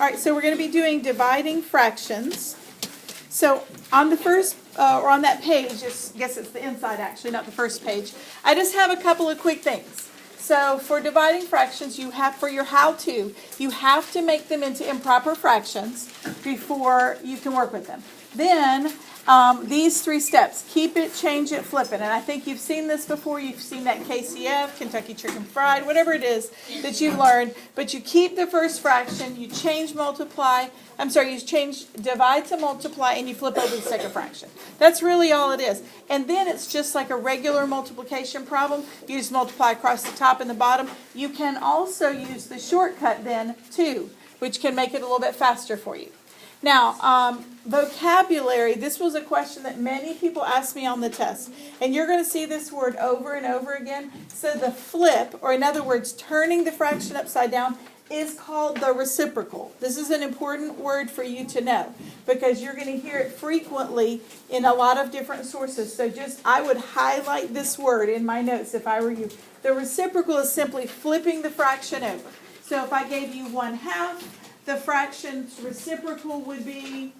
All right, so we're going to be doing dividing fractions. So on the first, or on that page, I guess it's the inside actually, not the first page, I just have a couple of quick things. So for dividing fractions, you have, for your how-to, you have to make them into improper fractions before you can work with them. Then, these three steps: keep it, change it, flip it. And I think you've seen this before. You've seen that KCF, Kentucky Chicken Fried, whatever it is that you've learned. But you keep the first fraction, you change you change divide to multiply, and you flip over the second fraction. That's really all it is. And then it's just like a regular multiplication problem. You just multiply across the top and the bottom. You can also use the shortcut then, too, which can make it a little bit faster for you. Now, vocabulary, this was a question that many people asked me on the test. And you're going to see this word over and over again. So the flip, or in other words, turning the fraction upside down, is called the reciprocal. This is an important word for you to know because you're going to hear it frequently in a lot of different sources. So I would highlight this word in my notes if I were you. The reciprocal is simply flipping the fraction over. So if I gave you 1/2, the fraction's reciprocal would be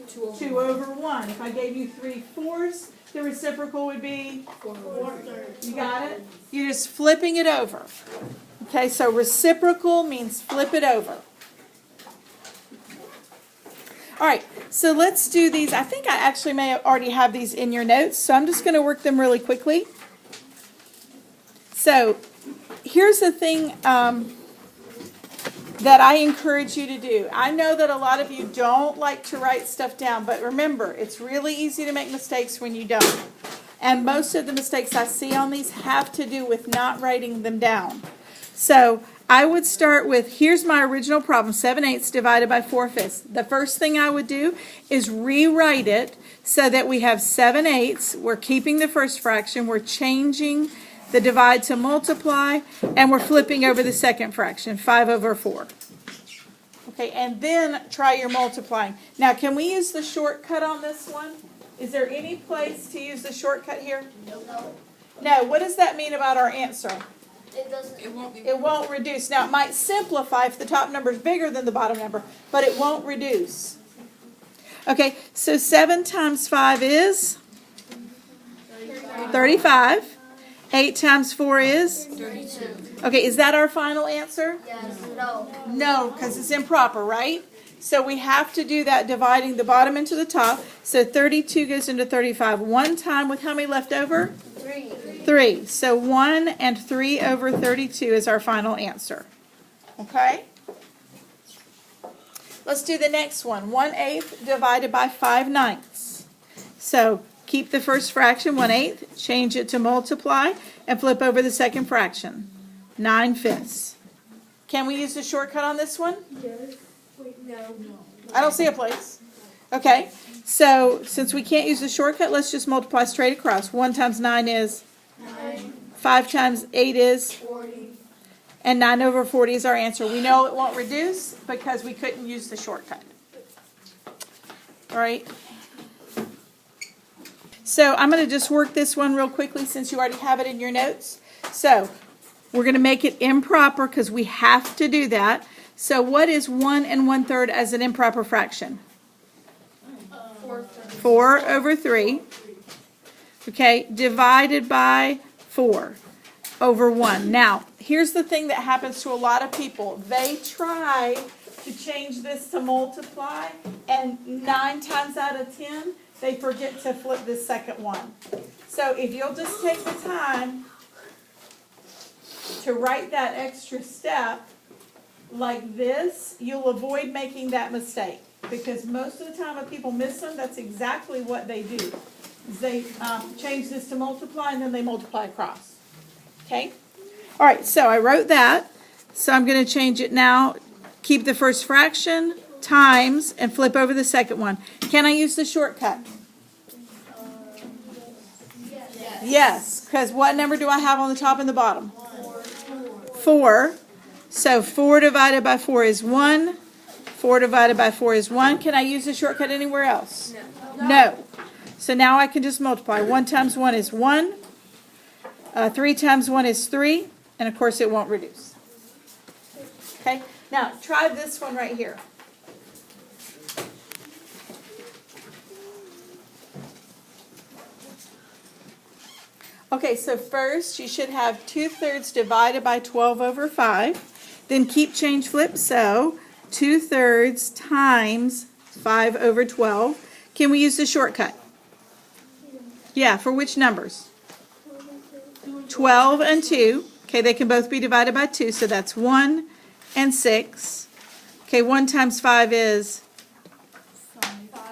2 over 1. If I gave you 3/4, the reciprocal would be 4/3. You got it? You're just flipping it over. Okay, so reciprocal means flip it over. All right, so let's do these. I think I actually may already have these in your notes, so I'm just going to work them really quickly. So here's the thing that I encourage you to do. I know that a lot of you don't like to write stuff down, but remember, it's really easy to make mistakes when you don't. And most of the mistakes I see on these have to do with not writing them down. So I would start with, here's my original problem, 7/8 divided by 4/5. The first thing I would do is rewrite it so that we have 7/8. We're keeping the first fraction, we're changing the divide to multiply, and we're flipping over the second fraction, 5/4. Okay, and then try your multiplying. Now, can we use the shortcut on this one? Is there any place to use the shortcut here? No. What does that mean about our answer? It won't reduce. Now, it might simplify if the top number is bigger than the bottom number, but it won't reduce. Okay, so 7 times 5 is 35. 8 times 4 is 32. Okay, is that our final answer? Yes. No, because it's improper, right? So we have to do that dividing the bottom into the top. So 32 goes into 35 one time with how many left over? 3. So 1 and 3 over 32 is our final answer. Okay? Let's do the next one. 1/8 divided by 5/9. So keep the first fraction, 1/8, change it to multiply, and flip over the second fraction, 9/5. Can we use the shortcut on this one? Yes. Wait, no. I don't see a place. Okay, so since we can't use the shortcut, let's just multiply straight across. 1 times 9 is? 9. 5 times 8 is? 40. And 9/40 is our answer. We know it won't reduce because we couldn't use the shortcut. All right. So I'm going to just work this one real quickly since you already have it in your notes. So we're going to make it improper because we have to do that. So what is 1 1/3 as an improper fraction? 4/3. Okay, divided by 4/1. Now, here's the thing that happens to a lot of people. They try to change this to multiply, and 9 times out of 10, they forget to flip the second one. So if you'll just take the time to write that extra step like this, you'll avoid making that mistake. Because most of the time when people miss them, that's exactly what they do. They change this to multiply, and then they multiply across. Okay? All right, so I wrote that. So I'm going to change it now. Keep the first fraction, times, and flip over the second one. Can I use the shortcut? Yes, because what number do I have on the top and the bottom? 4. So 4 divided by 4 is 1. 4 divided by 4 is 1. Can I use the shortcut anywhere else? No. So now I can just multiply. 1 times 1 is 1. 3 times 1 is 3. And of course it won't reduce. Okay? Now try this one right here. Okay, so first you should have 2/3 divided by 12 over 5. Then keep change flip, so 2/3 times 5 over 12. Can we use the shortcut? Yeah, for which numbers? 12 and 2. Okay, they can both be divided by 2, so that's 1 and 6. Okay, 1 times 5 is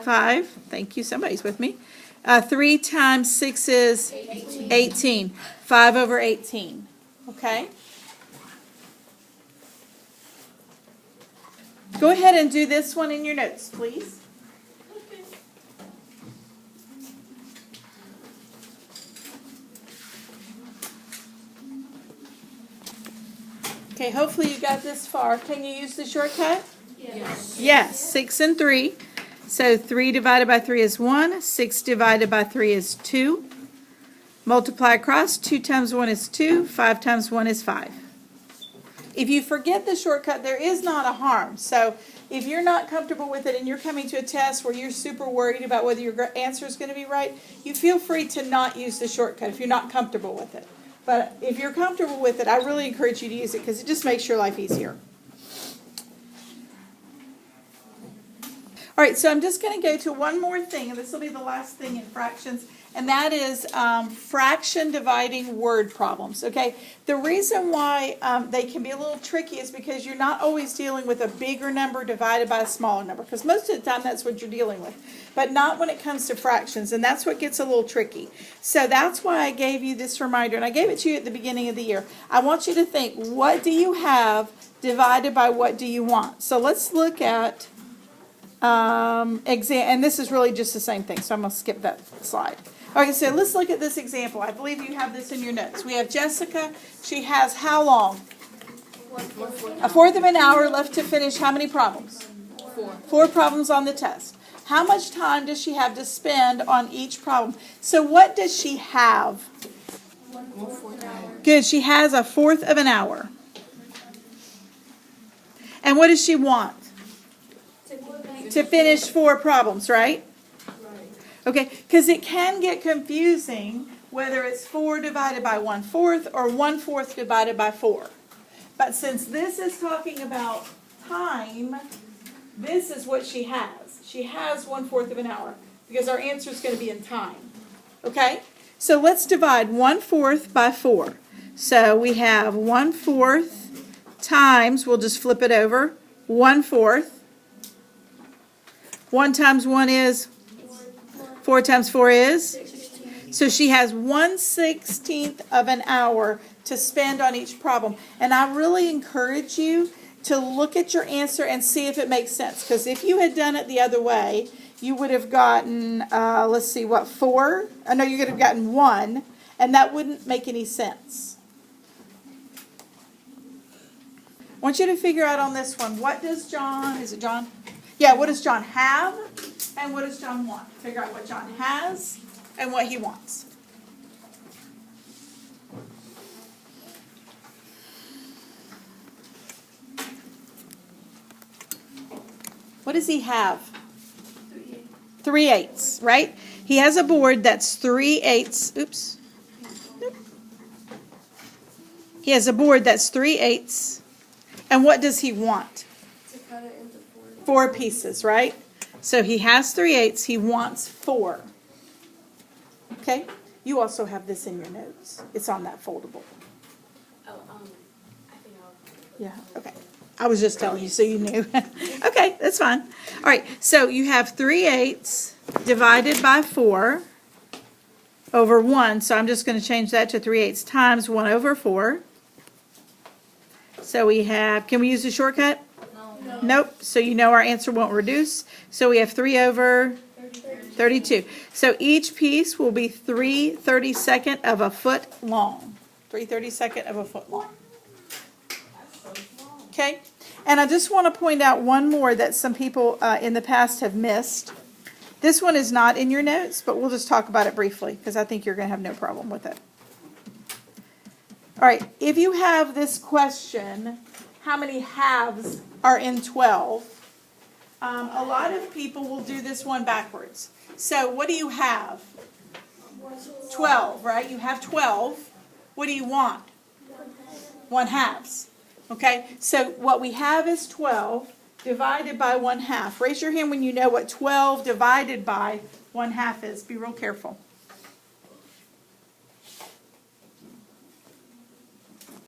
5. Thank you, somebody's with me. 3 times 6 is 18. 5 over 18. Okay? Go ahead and do this one in your notes, please. Okay, hopefully you got this far. Can you use the shortcut? Yes. Yes, 6 and 3. So 3 divided by 3 is 1. 6 divided by 3 is 2. Multiply across. 2 times 1 is 2. 5 times 1 is 5. If you forget the shortcut, there is not a harm. So if you're not comfortable with it and you're coming to a test where you're super worried about whether your answer is going to be right, you feel free to not use the shortcut if you're not comfortable with it. But if you're comfortable with it, I really encourage you to use it because it just makes your life easier. All right, so I'm just going to go to one more thing, and this will be the last thing in fractions, and that is fraction dividing word problems, okay? The reason why they can be a little tricky is because you're not always dealing with a bigger number divided by a smaller number, because most of the time that's what you're dealing with, but not when it comes to fractions, and that's what gets a little tricky. So that's why I gave you this reminder, and I gave it to you at the beginning of the year. I want you to think, what do you have divided by what do you want? So let's look at and this is really just the same thing, so I'm going to skip that slide. Okay, so let's look at this example. I believe you have this in your notes. We have Jessica. She has how long? 1/4 of an hour left to finish how many problems? 4. 4 problems on the test. How much time does she have to spend on each problem? So what does she have? 1/4 hour. Good, she has 1/4 of an hour. And what does she want? To finish 4 problems, right? Okay, because it can get confusing whether it's 4 divided by 1/4 or 1/4 divided by 4. But since this is talking about time, this is what she has. She has 1/4 of an hour because our answer is going to be in time. Okay? So let's divide 1/4 by 4. So we have 1/4 times, we'll just flip it over, 1/4. 1 times 1 is? 4 times 4 is? So she has 1/16 of an hour to spend on each problem. And I really encourage you to look at your answer and see if it makes sense. Because if you had done it the other way, you would have gotten, 4? I know you could have gotten 1, and that wouldn't make any sense. I want you to figure out on this one, what does John, is it John? Yeah, what does John have and what does John want? Figure out what John has and what he wants. What does he have? 3/8, right? He has a board that's 3/8. Oops. He has a board that's 3/8. And what does he want? To cut it into 4 pieces, right? So he has 3/8. He wants 4. Okay? You also have this in your notes. It's on that foldable. Oh, I think I'll. Yeah, okay. I was just telling you so you knew. Okay, that's fine. All right, so you have 3/8 divided by 4 over 1. So I'm just going to change that to 3/8 times 1 over 4. So we have, can we use the shortcut? No. Nope. So you know our answer won't reduce. So we have 3 over 32. So each piece will be 3/32 of a foot long. 3/32 of a foot long. Okay? And I just want to point out one more that some people in the past have missed. This one is not in your notes, but we'll just talk about it briefly because I think you're going to have no problem with it. All right, if you have this question, how many halves are in 12? A lot of people will do this one backwards. So what do you have? 12, right? You have 12. What do you want? 1/2. Okay, so what we have is 12 divided by 1/2. Raise your hand when you know what 12 divided by 1/2 is. Be real careful.